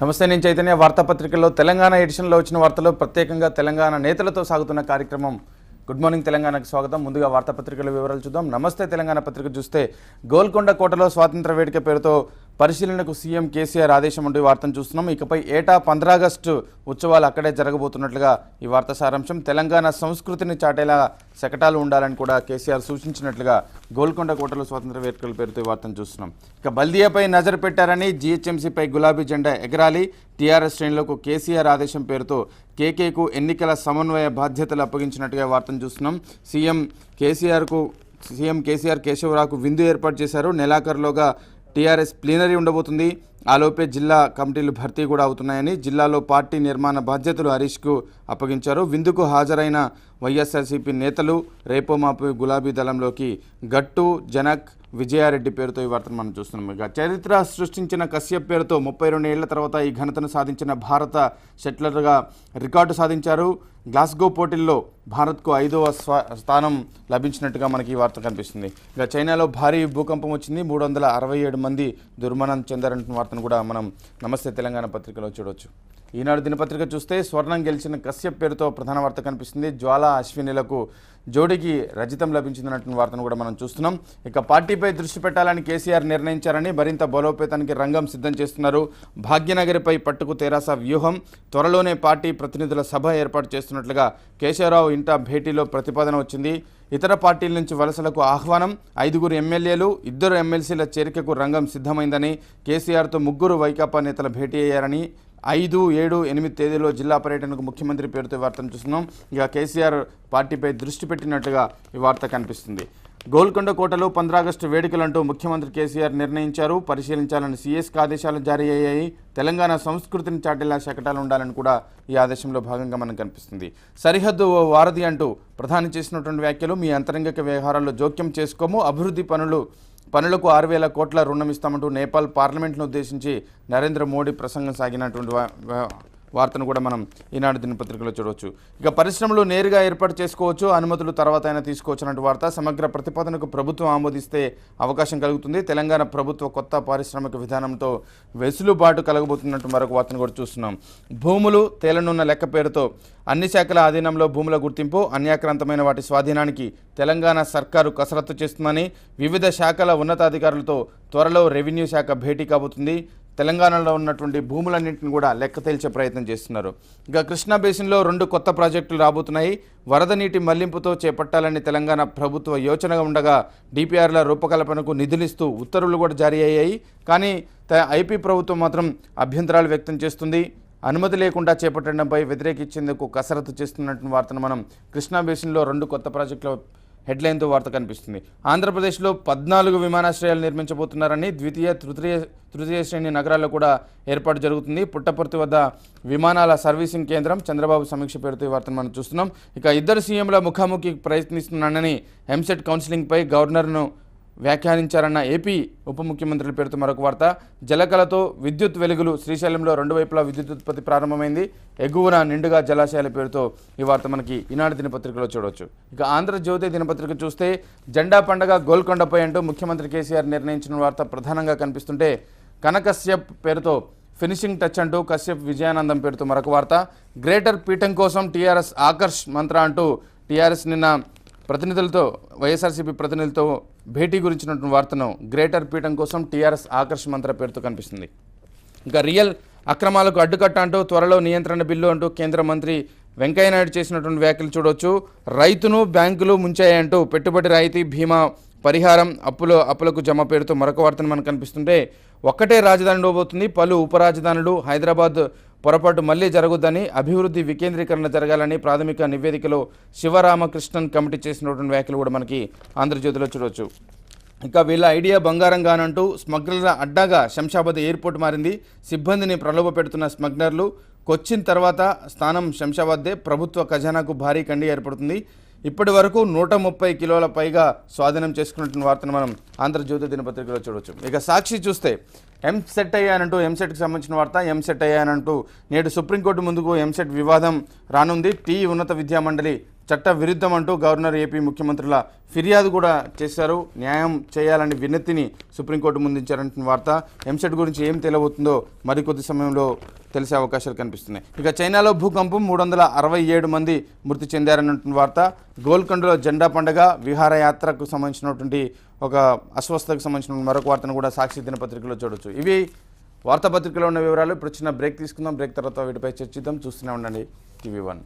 నమస్తే, నేను చైతన్య. వార్తాపత్రికల్లో తెలంగాణ ఎడిషన్లో వచ్చిన వార్తలు, ప్రత్యేకంగా తెలంగాణ నేతలతో సాగుతున్న కార్యక్రమం గుడ్ మార్నింగ్ తెలంగాణకు స్వాగతం. ముందుగా వార్తాపత్రికల వివరాలు చూద్దాం. నమస్తే తెలంగాణ పత్రిక చూస్తే, గోల్కొండ కోటలో స్వాతంత్ర వేడుక పేరుతో పరిశీలనకు సీఎం కేసీఆర్ ఆదేశం ఉండే వార్తను చూస్తున్నాం. ఇకపై ఏటా 15 ఆగస్టు ఉత్సవాలు అక్కడే జరగబోతున్నట్లుగా ఈ వార్త సారాంశం. తెలంగాణ సంస్కృతిని చాటేలా శకటాలు ఉండాలని కూడా కేసీఆర్ సూచించినట్లుగా గోల్కొండ కోటలో స్వాతంత్ర వేడుకల పేరుతో ఈ వార్తను చూస్తున్నాం. ఇక బల్దియాపై నజరు పెట్టారని, జీహెచ్ఎంసీపై గులాబీ జెండా ఎగరాలి, టీఆర్ఎస్ శ్రేణులకు కేసీఆర్ ఆదేశం పేరుతో కేకేకు ఎన్నికల సమన్వయ బాధ్యతలు అప్పగించినట్టుగా వార్తను చూస్తున్నాం. సీఎం కేసీఆర్ కేశవరావుకు విందు ఏర్పాటు చేశారు. నెలాఖరులోగా టీఆర్ఎస్ ప్లీనరీ ఉండబోతుంది. ఆలోపే జిల్లా కమిటీలు భర్తీ కూడా అవుతున్నాయని, జిల్లాలో పార్టీ నిర్మాణ బాధ్యతలు హరీష్కు అప్పగించారు. విందుకు హాజరైన వైఎస్ఆర్సీపీ నేతలు రేపో మాపు గులాబీ దళంలోకి గట్టు, జనక్, విజయారెడ్డి పేరుతో ఈ వార్తను మనం చూస్తున్నాం. ఇక చరిత్ర సృష్టించిన కశ్యప్ పేరుతో 32 ఏళ్ల తర్వాత ఈ ఘనతను సాధించిన భారత షట్లర్గా రికార్డు సాధించారు. గ్లాస్గో పోటీల్లో భారత్కు 5వ స్థానం లభించినట్టుగా మనకి ఈ వార్త కనిపిస్తుంది. ఇక చైనాలో భారీ భూకంపం వచ్చింది, 367 మంది దుర్మరణం చెందారంటున్న వార్తను కూడా మనం నమస్తే తెలంగాణ పత్రికలో చూడవచ్చు. ఈనాడు దినపత్రిక చూస్తే, స్వర్ణం గెలిచిన కశ్యప్ పేరుతో ప్రధాన వార్త కనిపిస్తుంది. జ్వాల, అశ్వినిలకు జోడీకి రజితం లభించిందన్నటువంటి వార్తను కూడా మనం చూస్తున్నాం. ఇక పార్టీపై దృష్టి పెట్టాలని కేసీఆర్ నిర్ణయించారని, మరింత బలోపేతానికి రంగం సిద్ధం చేస్తున్నారు. భాగ్యనగరిపై పట్టుకు తెరాస వ్యూహం, త్వరలోనే పార్టీ ప్రతినిధుల సభ ఏర్పాటు చేస్తున్నట్లుగా కేశవరావు ఇంట భేటీలో ప్రతిపాదన వచ్చింది. ఇతర పార్టీల నుంచి వలసలకు ఆహ్వానం, 5 ఎమ్మెల్యేలు, 2 ఎమ్మెల్సీల చేరికకు రంగం సిద్ధమైందని, కేసీఆర్తో 3 వైకాపా నేతలు భేటీ అయ్యారని, 5, 7, 8 తేదీలో జిల్లా పర్యటనకు ముఖ్యమంత్రి పేరుతో వార్తను చూస్తున్నాం. ఇక కేసీఆర్ పార్టీపై దృష్టి పెట్టినట్టుగా ఈ వార్త కనిపిస్తుంది. గోల్కొండ కోటలో 15 ఆగస్టు వేడుకలంటూ ముఖ్యమంత్రి కేసీఆర్ నిర్ణయించారు. పరిశీలించాలని సీఎస్కి ఆదేశాలు జారీ అయ్యాయి. తెలంగాణ సంస్కృతిని చాటేలా శకటాలు ఉండాలని కూడా ఈ ఆదేశంలో భాగంగా మనకు కనిపిస్తుంది. సరిహద్దు ఓ వారధి అంటూ ప్రధాని చేసినటువంటి వ్యాఖ్యలు, మీ అంతరంగిక వ్యవహారాల్లో జోక్యం చేసుకోము, అభివృద్ధి పనులకు 6,000 కోట్ల రుణం ఇస్తామంటూ నేపాల్ పార్లమెంట్ను ఉద్దేశించి నరేంద్ర మోడీ ప్రసంగం సాగినటువంటి వార్తను కూడా మనం ఈనాడు దినపత్రికలో చూడవచ్చు. ఇక పరిశ్రమలు నేరుగా ఏర్పాటు చేసుకోవచ్చు, అనుమతులు తర్వాత అయినా తీసుకోవచ్చు అన్నట్టు వార్త. సమగ్ర ప్రతిపాదనకు ప్రభుత్వం ఆమోదిస్తే అవకాశం కలుగుతుంది. తెలంగాణ ప్రభుత్వ కొత్త పారిశ్రామిక విధానంతో వెసులుబాటు కలగబోతున్నట్టు మరొక వార్తను కూడా చూస్తున్నాం. భూములు తేలనున్న లెక్క పేరుతో అన్ని శాఖల ఆధీనంలో భూముల గుర్తింపు, అన్యాక్రాంతమైన వాటి స్వాధీనానికి తెలంగాణ సర్కారు కసరత్తు చేస్తుందని, వివిధ శాఖల ఉన్నతాధికారులతో త్వరలో రెవెన్యూ శాఖ భేటీ కాబోతుంది. తెలంగాణలో ఉన్నటువంటి భూములన్నింటిని కూడా లెక్క తేల్చే ప్రయత్నం చేస్తున్నారు. ఇక కృష్ణా బేసిన్లో 2 కొత్త ప్రాజెక్టులు రాబోతున్నాయి. వరద నీటి మళ్లింపుతో చేపట్టాలని తెలంగాణ ప్రభుత్వ యోచనగా ఉండగా, డిపిఆర్ల రూపకల్పనకు నిధులిస్తూ ఉత్తర్వులు కూడా జారీ అయ్యాయి. కానీ ఐపీ ప్రభుత్వం మాత్రం అభ్యంతరాలు వ్యక్తం చేస్తుంది. అనుమతి లేకుండా చేపట్టడంపై వ్యతిరేకించేందుకు కసరత్తు చేస్తున్నటువంటి వార్తను మనం కృష్ణా బేసిన్లో 2 కొత్త ప్రాజెక్టుల హెడ్లైన్తో వార్త కనిపిస్తుంది. ఆంధ్రప్రదేశ్లో 14 విమానాశ్రయాలు నిర్మించబోతున్నారని, ద్వితీయ, తృతీయ శ్రేణి నగరాల్లో కూడా ఏర్పాటు జరుగుతుంది. పుట్టపర్తి వద్ద విమానాల సర్వీసింగ్ కేంద్రం, చంద్రబాబు సమీక్ష పేరుతో ఈ వార్తను మనం చూస్తున్నాం. ఇక 2 సీఎంల ముఖాముఖి ప్రయత్నిస్తున్నానని ఎంసెట్ కౌన్సిలింగ్పై గవర్నర్ను వ్యాఖ్యానించారన్న ఏపీ ఉప ముఖ్యమంత్రుల పేరుతో మరొక వార్త. జలకళతో విద్యుత్ వెలుగులు, శ్రీశైలంలో 2 వైపులా విద్యుత్ ఉత్పత్తి ప్రారంభమైంది. ఎగువన నిండుగా జలాశయాల పేరుతో ఈ వార్త మనకి ఈనాడు దినపత్రికలో చూడవచ్చు. ఇక ఆంధ్రజ్యోతి దినపత్రిక చూస్తే, జెండా పండగ గోల్కొండపై అంటూ ముఖ్యమంత్రి కేసీఆర్ నిర్ణయించిన వార్త ప్రధానంగా కనిపిస్తుంటే, కనకశ్యప్ పేరుతో ఫినిషింగ్ టచ్ అంటూ కశ్యప్ విజయానందం పేరుతో మరొక వార్త. గ్రేటర్ పీఠం కోసం టీఆర్ఎస్ ఆకర్ష్ మంత్ర అంటూ టీఆర్ఎస్ నిన్న వైఎస్ఆర్సీపీ ప్రతినిధులతో భేటీ గురించినటువంటి వార్తను గ్రేటర్ పీఠం కోసం టీఆర్ఎస్ ఆకర్ష్ మంత్ర పేరుతో కనిపిస్తుంది. ఇంకా రియల్ అక్రమాలకు అడ్డుకట్ట అంటూ త్వరలో నియంత్రణ బిల్లు అంటూ కేంద్ర మంత్రి వెంకయ్యనాయుడు చేసినటువంటి వ్యాఖ్యలు చూడవచ్చు. రైతును బ్యాంకులు ముంచాయంటూ పెట్టుబడి రాయితీ, బీమా పరిహారం, అప్పులకు జమ పేరుతో మరొక వార్తను మనకు కనిపిస్తుంటే, ఒక్కటే రాజధాని ఉండబోతుంది, పలు ఉపరాజధానులు, హైదరాబాద్ పొరపాటు మళ్లీ జరగొద్దని, అభివృద్ధి వికేంద్రీకరణ జరగాలని ప్రాథమిక నివేదికలో శివరామకృష్ణన్ కమిటీ చేసినటువంటి వ్యాఖ్యలు కూడా మనకి ఆంధ్రజ్యోతిలో చూడవచ్చు. ఇక వీళ్ళ ఐడియా బంగారం గానంటూ స్మగ్లర్ల అడ్డాగా శంషాబాద్ ఎయిర్పోర్ట్ మారింది. సిబ్బందిని ప్రలోభ పెడుతున్న స్మగ్లర్లు, కొచ్చిన్ తర్వాత స్థానం శంషాబాద్దే, ప్రభుత్వ ఖజానాకు భారీ కండి ఏర్పడుతుంది. ఇప్పటి వరకు 130 కిలోల పైగా స్వాధీనం చేసుకున్నటువంటి వార్తను మనం ఆంధ్రజ్యోతి దినపత్రికలో చూడవచ్చు. ఇక సాక్షి చూస్తే, ఎంసెట్ అయ్యానంటూ ఎంసెట్కి సంబంధించిన వార్త. ఎంసెట్ అయ్యానంటూ నేడు సుప్రీంకోర్టు ముందుకు ఎంసెట్ వివాదం రానుంది. ఉన్నత విద్యామండలి చట్ట విరుద్ధం అంటూ గవర్నర్ ఏపీ ముఖ్యమంత్రుల ఫిర్యాదు కూడా చేశారు. న్యాయం చేయాలని వినతిని సుప్రీంకోర్టు ముందుంచారంటున్న వార్త. ఎంసెట్ గురించి ఏం తెలియబోతుందో మరికొద్ది సమయంలో తెలిసే అవకాశాలు కనిపిస్తున్నాయి. ఇక చైనాలో భూకంపం 367 మంది మృతి చెందారన్నటువంటి వార్త. గోల్కొండలో జెండా పండుగ, విహారయాత్రకు సంబంధించినటువంటి ఒక అస్వస్థతకు సంబంధించిన మరొక వార్తను కూడా సాక్షి దినపత్రికలో చూడొచ్చు. ఇవి వార్తాపత్రికలో ఉన్న వివరాలు. ఇప్పుడు చిన్న బ్రేక్ తీసుకుందాం. బ్రేక్ తర్వాత వీటిపై చర్చిద్దాం. చూస్తూనే ఉండండి TV1.